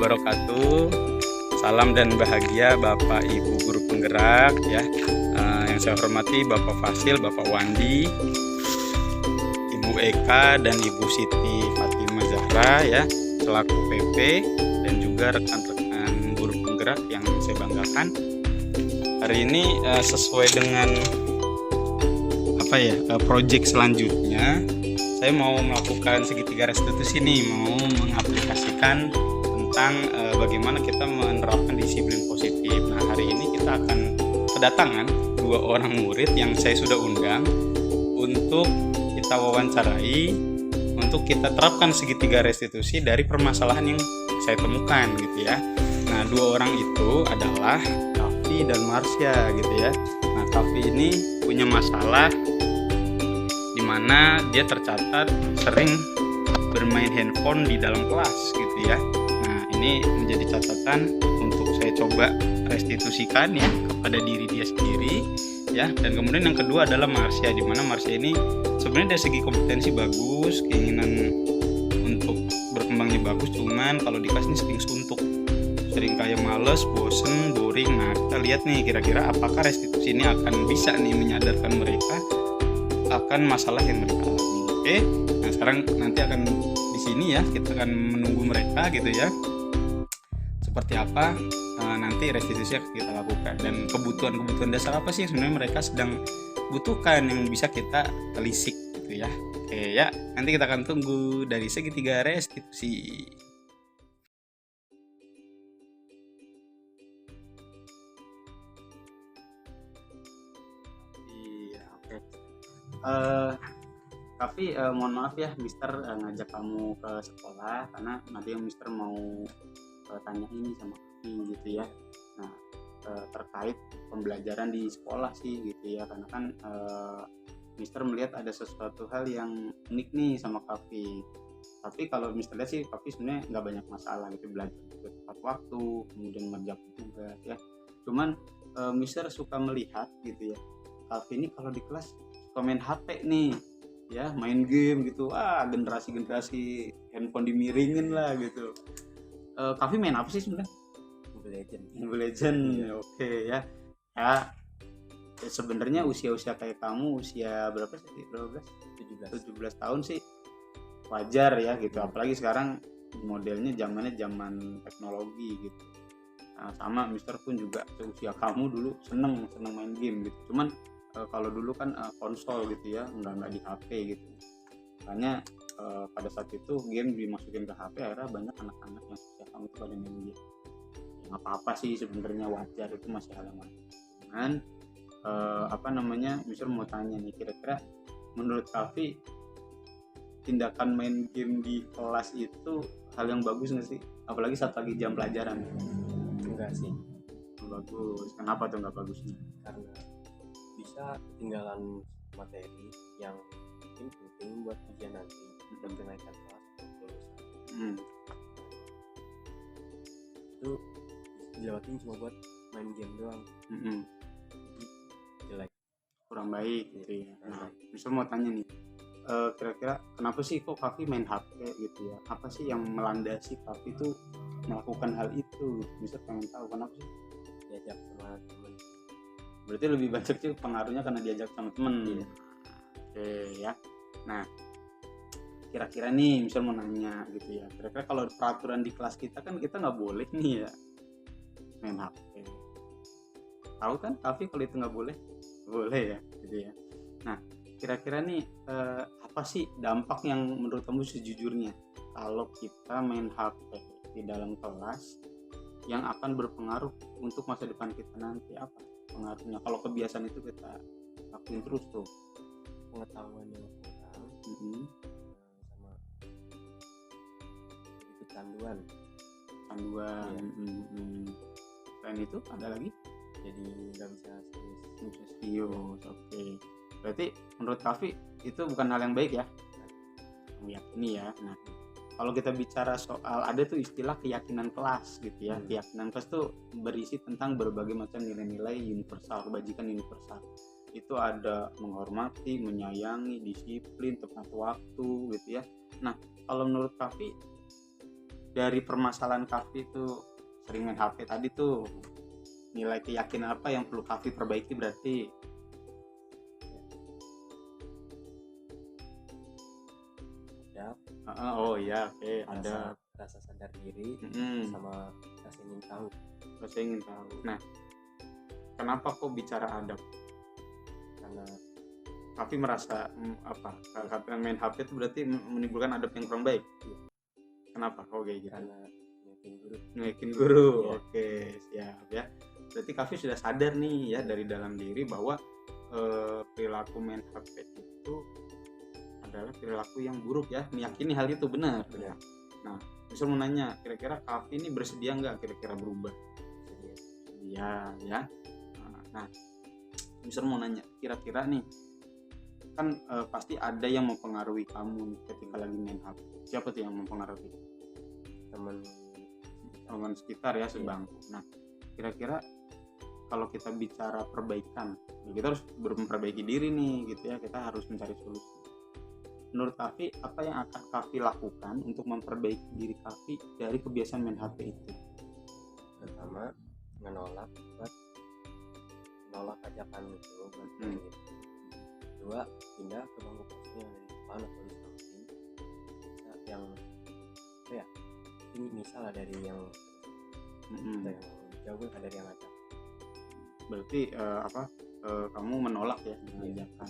wabarakatuh. Salam dan bahagia Bapak Ibu guru penggerak ya. Yang saya hormati Bapak Fasil, Bapak Wandi, Ibu Eka dan Ibu Siti Fatimah Zahra ya, selaku PP dan juga rekan-rekan guru penggerak yang saya banggakan. Hari ini sesuai dengan proyek selanjutnya, saya mau melakukan segitiga restitusi nih, mau mengaplikasikan tentang bagaimana kita menerapkan disiplin positif. Nah, hari ini kita akan kedatangan 2 orang murid yang saya sudah undang untuk kita wawancarai, untuk kita terapkan segitiga restitusi dari permasalahan yang saya temukan gitu ya. Nah, 2 orang itu adalah Kavi dan Marsha gitu ya. Nah, Kavi ini punya masalah di mana dia tercatat sering bermain handphone di dalam kelas gitu ya. Nah, ini menjadi catatan untuk saya coba restitusikan ya kepada diri dia sendiri ya. Dan kemudian yang kedua adalah Marsha, di mana Marsha ini sebenarnya dari segi kompetensi bagus, keinginan untuk berkembangnya bagus, cuman kalau di kelas ini sering suntuk, sering kayak males, bosen, boring. Nah, kita lihat nih kira-kira apakah restitusi ini akan bisa nih menyadarkan mereka akan masalah yang mereka alami. Oke, nah sekarang nanti akan di sini ya, kita akan menunggu mereka gitu ya. Seperti apa nanti restitusi akan kita lakukan, dan kebutuhan dasar apa sih yang sebenarnya mereka sedang butuhkan yang bisa kita telisik gitu ya. Oke ya, nanti kita akan tunggu dari segitiga restitusi. Iya, oke. Tapi mohon maaf ya, Mister ngajak kamu ke sekolah karena nanti yang Mister mau tanya ini sama Kavi gitu ya. Nah, terkait pembelajaran di sekolah sih gitu ya, karena kan Mister melihat ada sesuatu hal yang unik nih sama Kavi. Tapi kalau Mister lihat sih Kavi sebenarnya nggak banyak masalah gitu, belajar tepat waktu, kemudian mengerjakan tugas ya. Cuman Mister suka melihat gitu ya, Kavi ini kalau di kelas suka main HP nih ya, main game gitu. Generasi handphone dimiringin lah gitu. Kavi main apa sih sebenarnya? Mobile Legend. Oke ya. Ya, sebenarnya usia kayak kamu, usia berapa sih? 17 tahun sih wajar ya gitu. Apalagi sekarang modelnya zaman teknologi gitu. Nah, sama Mister pun juga seusia kamu dulu seneng main game gitu. Cuman kalau dulu kan konsol gitu ya, nggak di HP gitu. Makanya pada saat itu game dimasukin ke HP, akhirnya banyak anak-anak yang seusia kamu itu pada main game. Yang apa sih sebenarnya wajar, itu masih hal yang wajar. Dengan Mister mau tanya nih, kira-kira menurut Kavi tindakan main game di kelas itu hal yang bagus nggak sih? Apalagi saat lagi jam pelajaran. Enggak sih. Bagus. Kenapa tuh nggak bagusnya? Karena bisa ketinggalan materi yang mungkin penting buat ujian nanti, buat kenaikan kelas atau kelulusan. Itu dilewatin cuma buat main game doang. Jelek, kurang baik gitu ya. Nah, Mister mau tanya nih, kira-kira kenapa sih kok Kavi main HP gitu ya? Apa sih yang melandasi Kavi itu melakukan hal itu? Mister pengen tahu kenapa sih? diajak sama temen. Berarti lebih banyak sih pengaruhnya karena diajak sama temen. Iya. Oke ya. Nah, kira-kira nih Mister mau nanya gitu ya, kira-kira kalau peraturan di kelas kita kan kita nggak boleh nih ya main HP. Tahu kan Kavi kalau itu nggak boleh? Boleh ya gitu ya. Nah, kira-kira nih apa sih dampak yang menurut kamu sejujurnya kalau kita main HP di dalam kelas yang akan berpengaruh untuk masa depan kita nanti? Apa pengaruhnya kalau kebiasaan itu kita lakuin terus tuh? Pengetahuan yang kurang, sama sedikit canduan. Selain itu ada lagi? Jadi nggak bisa serius. Oke. Berarti menurut Kavi itu bukan hal yang baik ya? Meyakini ya. Nah, kalau kita bicara soal, ada tuh istilah keyakinan kelas gitu ya. Keyakinan kelas tuh berisi tentang berbagai macam nilai-nilai universal, kebajikan universal. Itu ada menghormati, menyayangi, disiplin, tepat waktu gitu ya. Nah, kalau menurut Kavi dari permasalahan Kavi itu sering main HP tadi tuh, nilai keyakinan apa yang perlu Kavi perbaiki berarti? Ada Oh iya, oke, ada. rasa sadar diri Mm-mm. sama rasa ingin tahu. Saya ingin tahu. Nah, kenapa kok bicara adab? Karena Kavi merasa apa? Kalau main HP itu berarti menimbulkan adab yang kurang baik. Iya. Kenapa kok kayak gitu? karena mungkin guru Naikin guru. Iya. Oke, siap ya. Berarti Kavi sudah sadar nih ya dari dalam diri bahwa perilaku main HP itu adalah perilaku yang buruk ya. Meyakini hal itu benar. Benar. Nah, misal mau nanya, kira-kira Kavi ini bersedia nggak kira-kira berubah? sedia. Iya ya. Nah, misal mau nanya, kira-kira nih kan pasti ada yang mempengaruhi kamu nih ketika lagi main HP. Siapa tuh yang mempengaruhi? Teman sekitar ya, sebangku. Nah, kira-kira kalau kita bicara perbaikan, ya kita harus memperbaiki diri nih gitu ya. Kita harus mencari solusi. Menurut Kavi, apa yang akan Kavi lakukan untuk memperbaiki diri Kavi dari kebiasaan main HP itu? Pertama, menolak ajakan itu buat main gitu. Kedua, pindah ke bangku kosong yang ada di depan atau di samping. Yang ini misalnya dari yang yang jauh dari yang ngajak. Berarti kamu menolak ya dengan ajakan.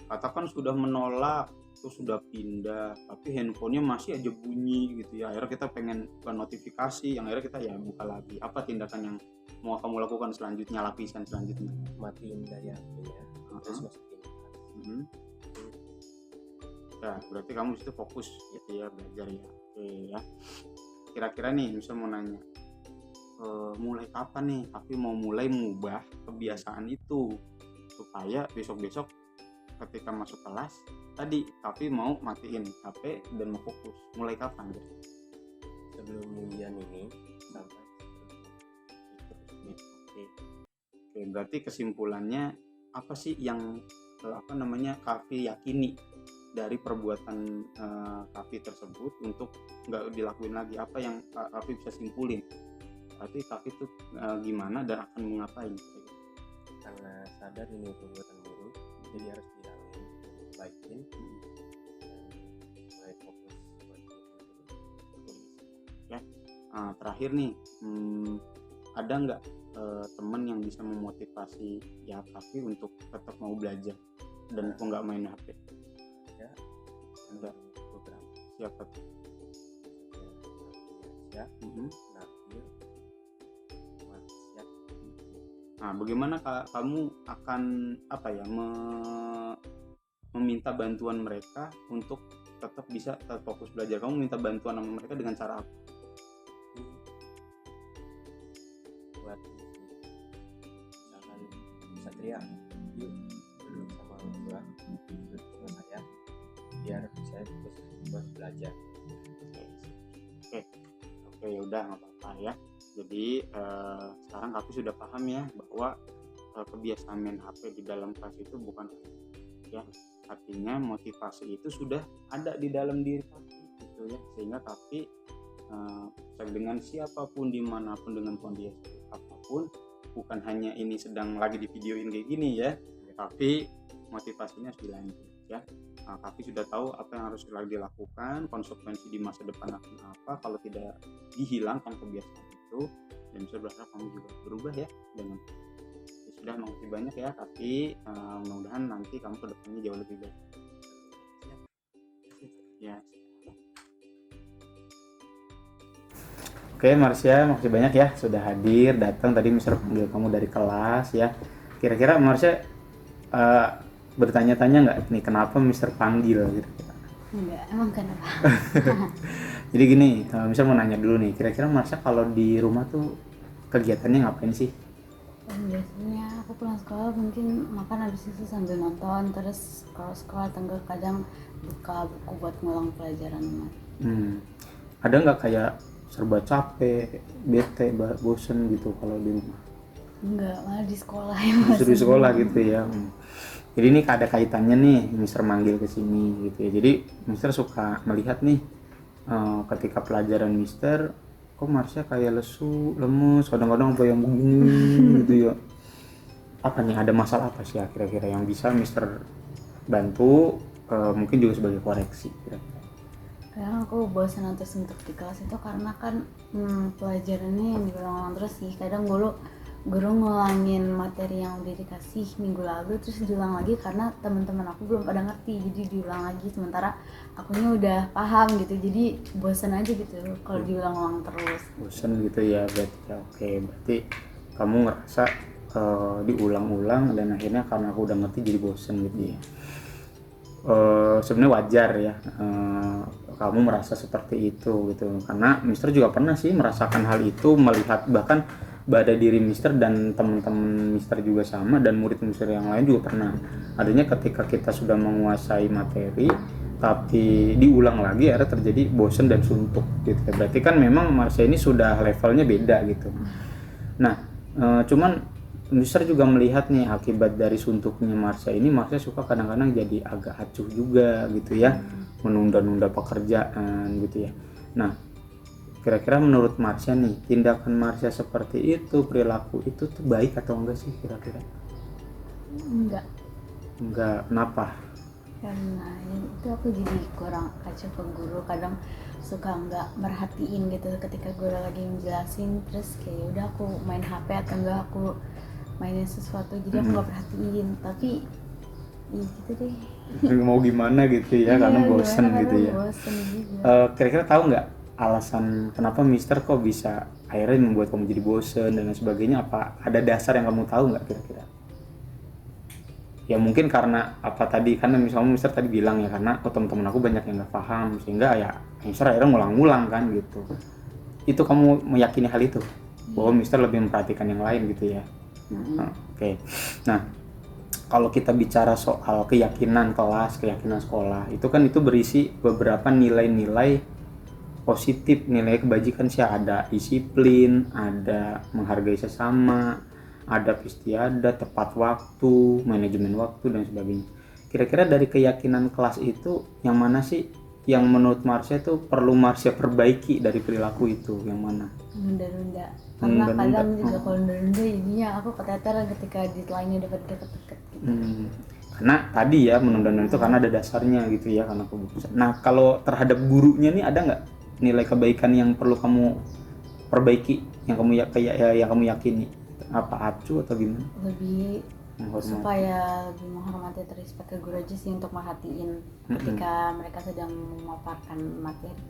Katakan sudah menolak, terus sudah pindah, tapi handphonenya masih aja bunyi gitu ya. Akhirnya kita pengen buka notifikasi, yang akhirnya kita ya buka lagi. Apa tindakan yang mau kamu lakukan selanjutnya, lapisan selanjutnya? Matiin dari HP-nya, terus masukin tas. Ya, berarti kamu disitu fokus gitu ya, belajar ya. Oke ya. Kira-kira nih, misal mau nanya, mulai kapan nih tapi mau mulai mengubah kebiasaan itu supaya besok-besok ketika masuk kelas tadi tapi mau matiin HP dan mau fokus? Mulai kapan? Sebelum ujian ini sampai Oke, berarti kesimpulannya apa sih yang Kavi yakini dari perbuatan Kavi tersebut untuk nggak dilakuin lagi? Apa yang Kavi bisa simpulin? Berarti Kavi itu gimana dan akan mengapain? karena sadar ini perbuatan buruk, jadi harus dihilangin, baikin, dan mulai fokus buat ya. Terakhir nih, ada nggak teman yang bisa memotivasi ya Kavi untuk tetap mau belajar dan kok nggak main HP? Ada beberapa. Siapa tuh? Ya, Mhm. Nabil, Maksiat. Nah, bagaimana kamu akan meminta bantuan mereka untuk tetap bisa fokus belajar? Kamu minta bantuan sama mereka dengan cara apa? Buat misalkan Satria, yuk duduk sama gua, duduk sama saya, biar saya fokus buat belajar. Oke, ya udah nggak apa-apa ya. Jadi sekarang Kavi sudah paham ya bahwa kebiasaan main HP di dalam kelas itu bukan ya, artinya motivasi itu sudah ada di dalam diri Kavi gitu ya, sehingga Kavi dengan siapapun dimanapun dengan kondisi apapun, bukan hanya ini sedang lagi di videoin kayak gini ya, tapi motivasinya harus dilanjut ya. Kavi sudah tahu apa yang harus lagi dilakukan, konsekuensi di masa depan akan apa kalau tidak dihilangkan kebiasaan itu, dan bisa berharap kamu juga berubah ya dengan sudah mengerti banyak ya, tapi mudah-mudahan nanti kamu ke depannya jauh lebih baik ya. Oke Marsha, makasih banyak ya sudah hadir, datang tadi Mister panggil kamu dari kelas ya. Kira-kira Marsha bertanya-tanya nggak nih kenapa Mister panggil gitu? Enggak, emang kenapa? Jadi gini, Mister mau nanya dulu nih, kira-kira Marsha kalau di rumah tuh kegiatannya ngapain sih? Biasanya aku pulang sekolah mungkin makan habis itu sambil nonton, terus kalau sekolah tengah kadang buka buku buat ngulang pelajaran. Ada nggak kayak serba capek, bete, bosen gitu kalau di rumah? Enggak, malah di sekolah ya. Justru di sekolah gitu ya. Jadi ini ada kaitannya nih Mister manggil ke sini gitu ya. Jadi Mister suka melihat nih ketika pelajaran Mister kok Marsha kayak lesu, lemes, kadang-kadang apa yang begini gitu ya. Apa nih, ada masalah apa sih ya kira-kira yang bisa Mister bantu, mungkin juga sebagai koreksi kira-kira. Kadang aku bosan terus untuk di kelas itu karena kan pelajarannya yang diulang-ulang terus sih. Kadang guru ngulangin materi yang udah dikasih minggu lalu terus diulang lagi karena teman-teman aku belum pada ngerti, jadi diulang lagi sementara akunya udah paham gitu. Jadi bosan aja gitu kalau diulang-ulang terus. Bosan gitu ya berarti ya. Oke, berarti kamu ngerasa diulang-ulang dan akhirnya karena aku udah ngerti jadi bosan gitu ya. Sebenarnya wajar ya kamu merasa seperti itu gitu, karena Mister juga pernah sih merasakan hal itu, melihat bahkan pada diri Mister dan teman-teman Mister juga sama, dan murid Mister yang lain juga pernah adanya ketika kita sudah menguasai materi tapi diulang lagi akhirnya terjadi bosan dan suntuk gitu ya. Berarti kan memang Marsha ini sudah levelnya beda gitu. Nah, cuman Mister juga melihat nih akibat dari suntuknya Marsha ini, Marsha suka kadang-kadang jadi agak acuh juga gitu ya, menunda-nunda pekerjaan gitu ya. Nah, kira-kira menurut Marsha nih, tindakan Marsha seperti itu, perilaku itu tuh baik atau enggak sih kira-kira? Enggak, kenapa? Karena itu aku jadi kurang kacau ke guru, kadang suka nggak merhatiin gitu ketika guru lagi menjelasin, terus kayak udah aku main HP atau enggak aku mainin sesuatu, jadi aku nggak perhatiin. Tapi ya gitu deh, Mau gimana gitu ya, karena bosen gitu ya. bosen juga. Kira-kira tahu nggak alasan kenapa Mister kok bisa akhirnya membuat kamu jadi bosen dan lain sebagainya? Apa ada dasar yang kamu tahu nggak kira-kira? Ya mungkin karena apa tadi, karena misalnya Mister tadi bilang ya karena teman-teman aku banyak yang nggak paham sehingga ya Mister akhirnya ngulang-ngulang kan gitu. Itu kamu meyakini hal itu bahwa Mister lebih memperhatikan yang lain gitu ya? Oke. Nah, kalau kita bicara soal keyakinan kelas, keyakinan sekolah, itu kan itu berisi beberapa nilai-nilai positif, nilai kebajikan sih, ada disiplin, ada menghargai sesama, ada istiadat, tepat waktu, manajemen waktu dan sebagainya. Kira-kira dari keyakinan kelas itu yang mana sih yang menurut Marsha itu perlu Marsha perbaiki dari perilaku itu, yang mana? Nunda-nunda, karena kadang juga kalau nunda-nunda jadinya aku keteter ketika deadline-nya udah deket-deket gitu. Karena tadi ya menunda-nunda itu karena ada dasarnya gitu ya, karena aku bosan. Nah, kalau terhadap gurunya nih ada nggak nilai kebaikan yang perlu kamu perbaiki, yang kamu yakini? Apa acuh atau gimana? Lebih Menghormati. supaya lebih menghormati atau respect ke guru aja sih, untuk merhatiin ketika mereka sedang memaparkan materi.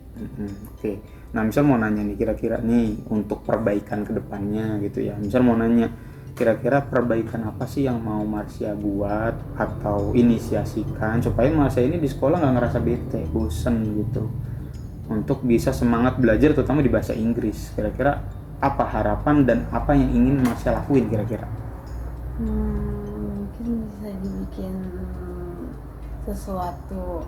Oke. Nah, misal mau nanya nih, kira-kira nih untuk perbaikan kedepannya gitu ya. Misal mau nanya, kira-kira perbaikan apa sih yang mau Marsha buat atau inisiasikan supaya Marsha ini di sekolah nggak ngerasa bete, bosen gitu, untuk bisa semangat belajar terutama di bahasa Inggris. Kira-kira apa harapan dan apa yang ingin Marsha lakuin kira-kira? Mungkin bisa dibikin sesuatu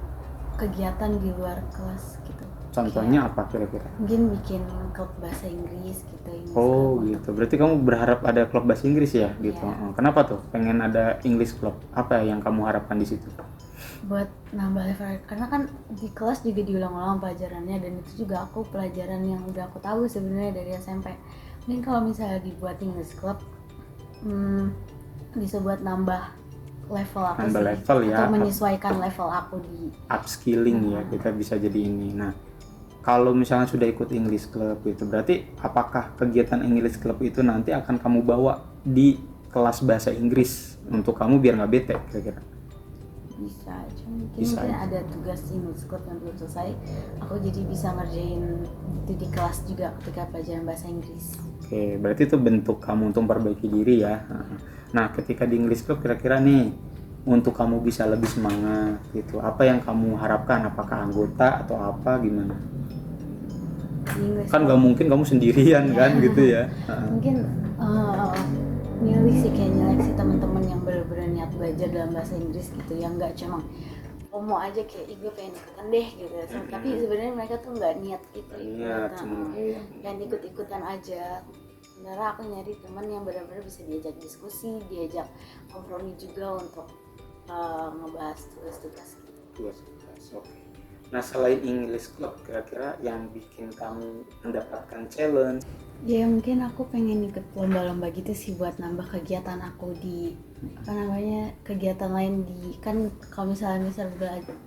kegiatan di luar kelas gitu. Contohnya apa kira-kira? Mungkin bikin klub bahasa Inggris gitu. Oh gitu, berarti kamu berharap ada klub bahasa Inggris ya gitu. Yeah. Kenapa tuh pengen ada English club? Apa yang kamu harapkan di situ? Buat nambah level, karena kan di kelas juga diulang-ulang pelajarannya, dan itu juga aku pelajaran yang udah aku tahu sebenarnya dari SMP. Mungkin kalau misalnya dibuat English club bisa buat nambah level aku Nambah sih, level ya, atau menyesuaikan level aku di upskilling ya, kita bisa jadi ini. Nah, kalau misalnya sudah ikut English club itu berarti apakah kegiatan English club itu nanti akan kamu bawa di kelas bahasa Inggris untuk kamu biar nggak bete kira-kira? bisa aja. Mungkin ada tugas English club yang belum selesai, aku jadi bisa ngerjain itu di kelas juga ketika pelajaran bahasa Inggris. Oke, berarti itu bentuk kamu untuk memperbaiki diri ya. Nah, ketika di English club kira-kira nih untuk kamu bisa lebih semangat gitu, apa yang kamu harapkan? Apakah anggota atau apa gimana? Kan nggak mungkin kamu sendirian kan gitu ya. Mungkin milih sih, kayak nyeleksi teman-teman yang benar-benar niat belajar dalam bahasa Inggris gitu, yang nggak cuma mau aja kayak gue pengen ikutan deh gitu, tapi sebenarnya mereka tuh nggak niat gitu, dan ikut-ikutan aja. Sebenarnya aku nyari teman yang benar-benar bisa diajak diskusi, diajak kompromi juga untuk ngebahas tugas-tugas gitu. Oke. Nah, selain English Club, kira-kira yang bikin kamu mendapatkan challenge? Ya mungkin aku pengen ikut lomba-lomba gitu sih buat nambah kegiatan aku di apa namanya, kegiatan lain di, kan kalau misalnya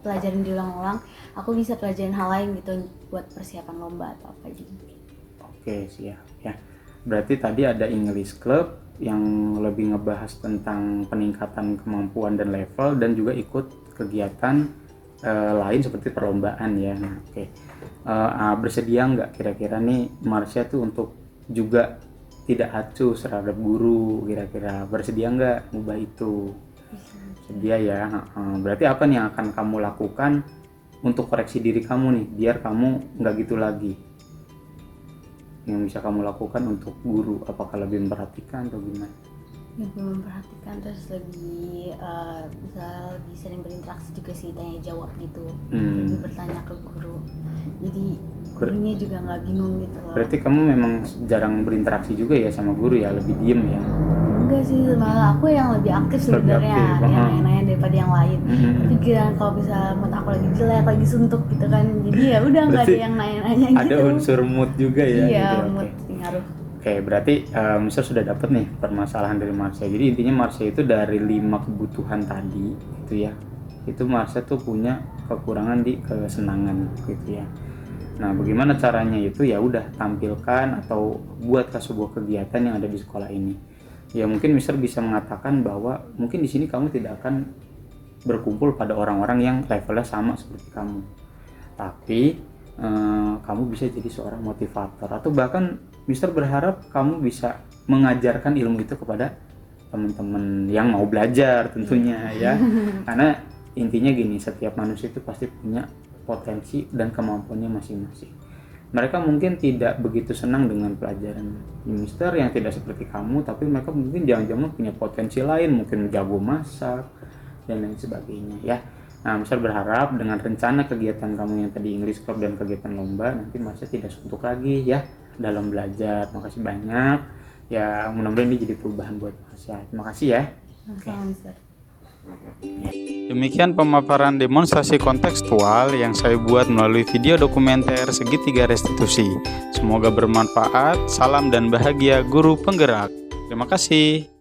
pelajaran diulang-ulang, aku bisa pelajarin hal lain gitu buat persiapan lomba atau apa gitu. Oke, siap ya. Berarti tadi ada English Club yang lebih ngebahas tentang peningkatan kemampuan dan level, dan juga ikut kegiatan lain seperti perlombaan ya. Nah, oke. Bersedia nggak kira-kira nih Marsha tuh untuk juga tidak acuh terhadap guru, kira-kira bersedia nggak ngubah itu? Sedia ya. Berarti apa nih yang akan kamu lakukan untuk koreksi diri kamu nih biar kamu nggak gitu lagi? Yang bisa kamu lakukan untuk guru, apakah lebih memperhatikan atau gimana? Lebih memperhatikan, terus lebih misal lebih sering berinteraksi juga sih, tanya jawab gitu, lebih bertanya ke guru, jadi gurunya juga nggak bingung gitu loh. Berarti kamu memang jarang berinteraksi juga ya sama guru ya, lebih diem ya? Enggak sih, malah aku yang lebih aktif sebenarnya, yang nanya-nanya daripada yang lain. Pikiran kalau bisa mood aku lagi jelek, lagi suntuk gitu kan, jadi ya udah nggak ada yang nanya-nanya gitu. Ada unsur mood juga ya? Iya, gitu, mood ngaruh. Oke, berarti Mister sudah dapat nih permasalahan dari Marsha. Jadi intinya Marsha itu dari 5 kebutuhan tadi gitu ya, itu Marsha tuh punya kekurangan di kesenangan gitu ya. Nah, bagaimana caranya itu? Ya udah, tampilkan atau buatlah sebuah kegiatan yang ada di sekolah ini. Ya mungkin Mister bisa mengatakan bahwa mungkin di sini kamu tidak akan berkumpul pada orang-orang yang levelnya sama seperti kamu, tapi kamu bisa jadi seorang motivator, atau bahkan Mister berharap kamu bisa mengajarkan ilmu itu kepada teman-teman yang mau belajar tentunya ya. Karena intinya gini, setiap manusia itu pasti punya potensi dan kemampuannya masing-masing. Mereka mungkin tidak begitu senang dengan pelajaran Mister yang tidak seperti kamu, tapi mereka mungkin jangan-jangan punya potensi lain, mungkin jago masak dan lain sebagainya ya. Nah, Mister berharap dengan rencana kegiatan kamu yang tadi English Club dan kegiatan lomba, nanti Marsha tidak suntuk lagi ya dalam belajar. Makasih banyak ya, mudah-mudahan ini jadi perubahan buat Marsha. Terima kasih ya. Sama Mister. Demikian pemaparan demonstrasi kontekstual yang saya buat melalui video dokumenter Segitiga Restitusi. Semoga bermanfaat. Salam dan bahagia guru penggerak. Terima kasih.